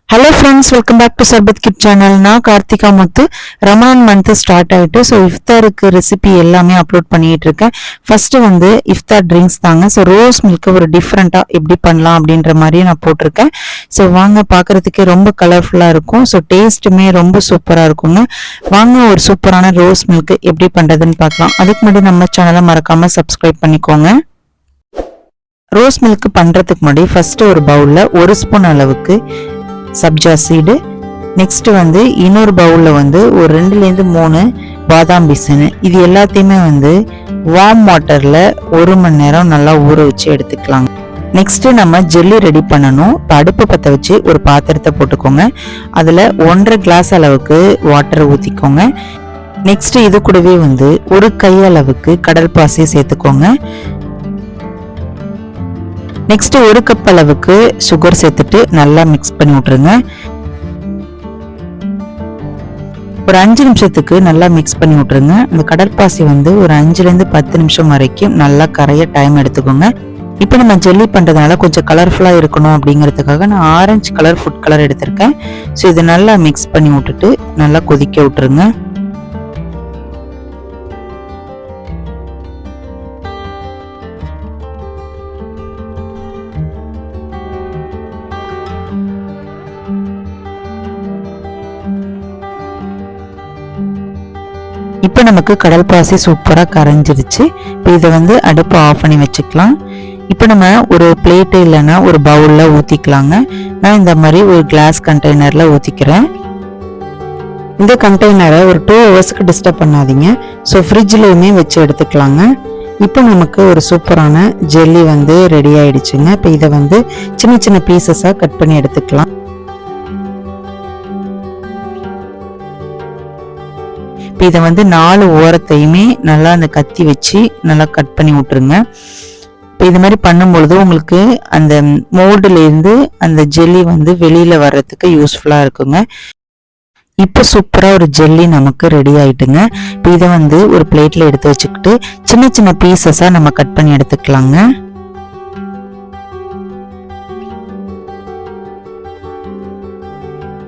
Hello friends, welcome back to Sarbat Kid channel. நான் கார்த்திகா முத்து. Ramadan month start ஆயிட்டு so இஃப்தாருக்கு recipe எல்லாமே upload பண்ணிட்டு இருக்கேன். ஃபர்ஸ்ட் வந்து இஃப்தார் ட்ரிங்க்ஸ் தாங்க. ஸோ ரோஸ் மில்க் ஒரு டிஃப்ரெண்டா எப்படி பண்ணலாம் அப்படின்ற மாதிரி நான் போட்டிருக்கேன். ஸோ வாங்க, பார்க்கறதுக்கே ரொம்ப கலர்ஃபுல்லா இருக்கும். ஸோ டேஸ்ட்டுமே ரொம்ப சூப்பரா இருக்குங்க. வாங்க ஒரு சூப்பரான ரோஸ் மில்க் எப்படி பண்றதுன்னு பார்க்கலாம். அதுக்கு முன்னாடி நம்ம சேனலை மறக்காம சப்ஸ்கிரைப் பண்ணிக்கோங்க. ரோஸ் மில்க் பண்றதுக்கு முன்னாடி ஃபர்ஸ்ட் ஒரு பவுல்ல 1 ஸ்பூன் அளவுக்கு சப்ஜா சீடு, நெக்ஸ்ட் வந்து இன்னொரு பவுல்ல வந்து ஒரு 2லேருந்து 3 பாதாம் பிசினு, இது எல்லாத்தையுமே வந்து வார்ம் வாட்டர்ல 1 மணி நேரம் நல்லா ஊற வச்சு எடுத்துக்கலாம். நெக்ஸ்ட் நம்ம ஜெல்லி ரெடி பண்ணணும். இப்போ அடுப்பு பற்ற வச்சு ஒரு பாத்திரத்தை போட்டுக்கோங்க. அதுல 1.5 கிளாஸ் அளவுக்கு வாட்டர் ஊத்திக்கோங்க. நெக்ஸ்ட் இது கூடவே வந்து ஒரு கை அளவுக்கு கடல் பாசியை சேர்த்துக்கோங்க. நெக்ஸ்ட் 1 கப் அளவுக்கு சுகர் சேர்த்துட்டு நல்லா மிக்ஸ் பண்ணி விட்டுருங்க. ஒரு 5 நிமிஷத்துக்கு நல்லா மிக்ஸ் பண்ணி விட்டுருங்க. இந்த கடற்பாசி வந்து ஒரு 5லேருந்து 10 நிமிஷம் வரைக்கும் நல்லா கரைய டைம் எடுத்துக்கோங்க. இப்போ நம்ம ஜெல்லி பண்றதுனால கொஞ்சம் கலர்ஃபுல்லா இருக்கணும் அப்படிங்கிறதுக்காக நான் ஆரஞ்சு கலர் ஃபுட் கலர் எடுத்திருக்கேன். ஸோ இதை நல்லா மிக்ஸ் பண்ணி விட்டுட்டு நல்லா கொதிக்க விட்டுருங்க. இப்போ நமக்கு கடல் பாசி சூப்பராக கரைஞ்சிருச்சு. இப்போ இதை வந்து அடுப்பு ஆஃப் பண்ணி வச்சுக்கலாம். இப்போ நம்ம ஒரு பிளேட்டு இல்லைன்னா ஒரு பவுலில் ஊற்றிக்கலாங்க. நான் இந்த மாதிரி ஒரு கிளாஸ் கண்டெய்னரில் ஊற்றிக்கிறேன். இந்த கண்டெய்னரை ஒரு 2 ஹவர்ஸ்க்கு டிஸ்டர்ப் பண்ணாதீங்க. ஸோ ஃப்ரிட்ஜ்லேயுமே வச்சு எடுத்துக்கலாங்க. இப்போ நமக்கு ஒரு சூப்பரான ஜெல்லி வந்து ரெடி ஆயிடுச்சுங்க. இப்போ இதை வந்து சின்ன சின்ன பீசஸாக கட் பண்ணி எடுத்துக்கலாம். இப்போ இதை வந்து 4 ஓரத்தையுமே நல்லா அந்த கத்தி வச்சு நல்லா கட் பண்ணி விட்டுருங்க. இப்போ இது மாதிரி பண்ணும்பொழுது உங்களுக்கு அந்த மோல்டுலேருந்து அந்த ஜெல்லி வந்து வெளியில வர்றதுக்கு யூஸ்ஃபுல்லா இருக்குங்க. இப்போ சூப்பரா ஒரு ஜெல்லி நமக்கு ரெடி ஆயிட்டுங்க. இப்போ இதை வந்து ஒரு பிளேட்ல எடுத்து வச்சுக்கிட்டு சின்ன சின்ன பீசஸா நம்ம கட் பண்ணி எடுத்துக்கலாங்க.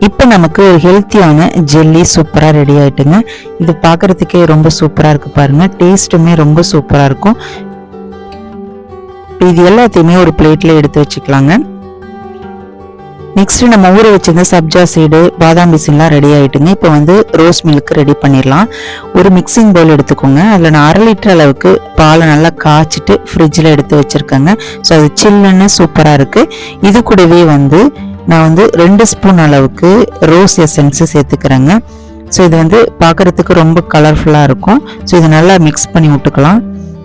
இப்போ நமக்கு ஒரு ஹெல்த்தியான ஜெல்லி சூப்பரா ரெடி ஆயிட்டுங்க. இது பார்க்கறதுக்கே ரொம்ப சூப்பரா இருக்கு பாருங்க. டேஸ்ட்டுமே ரொம்ப சூப்பரா இருக்கும். இது எல்லாத்தையுமே ஒரு பிளேட்ல எடுத்து வச்சுக்கலாங்க. நெக்ஸ்ட் நம்ம ஊற வச்சிருந்த சப்ஜா சீடு, பாதாம் பிசின்லாம் ரெடி ஆயிட்டுங்க. இப்போ வந்து ரோஸ் மில்க் ரெடி பண்ணிடலாம். ஒரு மிக்சிங் பவுல் எடுத்துக்கோங்க. அதில் நான் 1/2 லிட்டர் அளவுக்கு பாலை நல்லா காய்ச்சிட்டு ஃப்ரிட்ஜில் எடுத்து வச்சிருக்கேங்க. ஸோ அது சில்லுன்னு சூப்பரா இருக்கு. இது கூடவே வந்து நான் வந்து 2 ஸ்பூன் அளவுக்கு ரோஸ் எசன்ஸ் சேர்த்துக்கிறேங்க. ஸோ இது வந்து பார்க்கறதுக்கு ரொம்ப கலர்ஃபுல்லாக இருக்கும். ஸோ இதை நல்லா மிக்ஸ் பண்ணி விட்டுக்கலாம்.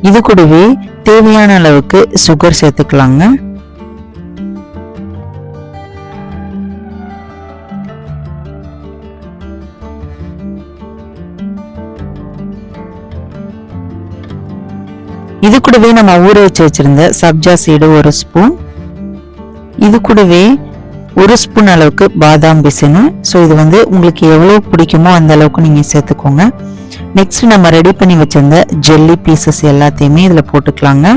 இது கூடவே தேவையான அளவுக்கு சுகர் சேர்த்துக்கலாங்க. இது கூடவே நம்ம ஊற வச்சிருந்த சப்ஜா சீடு 1 ஸ்பூன், இது கூடவே 1 ஸ்பூன் அளவுக்கு பாதாம் பிசினு. ஸோ இது வந்து உங்களுக்கு எவ்வளோ பிடிக்குமோ அந்த அளவுக்கு நீங்கள் சேர்த்துக்கோங்க. நெக்ஸ்ட் நம்ம ரெடி பண்ணி வச்சிருந்த ஜெல்லி பீசஸ் எல்லாத்தையுமே இதில் போட்டுக்கலாங்க.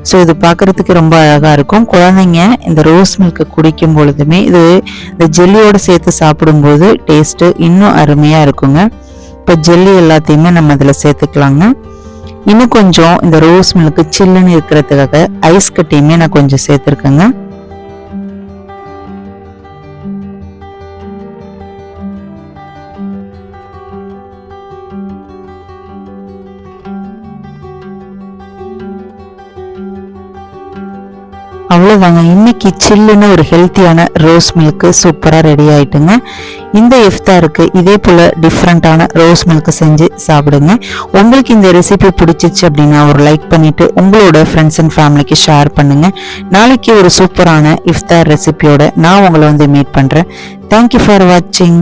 ஸோ இது பார்க்கறதுக்கு ரொம்ப அழகாக இருக்கும். குழந்தைங்க இந்த ரோஸ் மில்க் குடிக்கும் பொழுதுமே இது இந்த ஜெல்லியோடு சேர்த்து சாப்பிடும்போது டேஸ்ட்டு இன்னும் அருமையாக இருக்குங்க. இப்போ ஜெல்லி எல்லாத்தையுமே நம்ம இதில் சேர்த்துக்கலாங்க. இன்னும் கொஞ்சம் இந்த ரோஸ் மில்க் சில்லுன்னு இருக்கிறதுக்காக ஐஸ் கட்டியுமே நான் கொஞ்சம் சேர்த்துருக்கேங்க. அவ்வளோதாங்க, இன்னைக்கு சில்லுன்னு ஒரு ஹெல்த்தியான ரோஸ் மில்க் சூப்பராக ரெடி ஆயிட்டுங்க. இந்த இஃப்தாருக்கு இதே போல் டிஃப்ரெண்ட்டான ரோஸ் மில்க் செஞ்சு சாப்பிடுங்க. உங்களுக்கு இந்த ரெசிபி பிடிச்சிச்சு அப்படின்னா ஒரு லைக் பண்ணிட்டு உங்களோட ஃப்ரெண்ட்ஸ் அண்ட் ஃபேமிலிக்கு ஷேர் பண்ணுங்க. நாளைக்கு ஒரு சூப்பரான இஃப்தார் ரெசிபியோட நான் உங்களை வந்து மீட் பண்ணுறேன். தேங்க்யூ ஃபார் வாட்சிங்.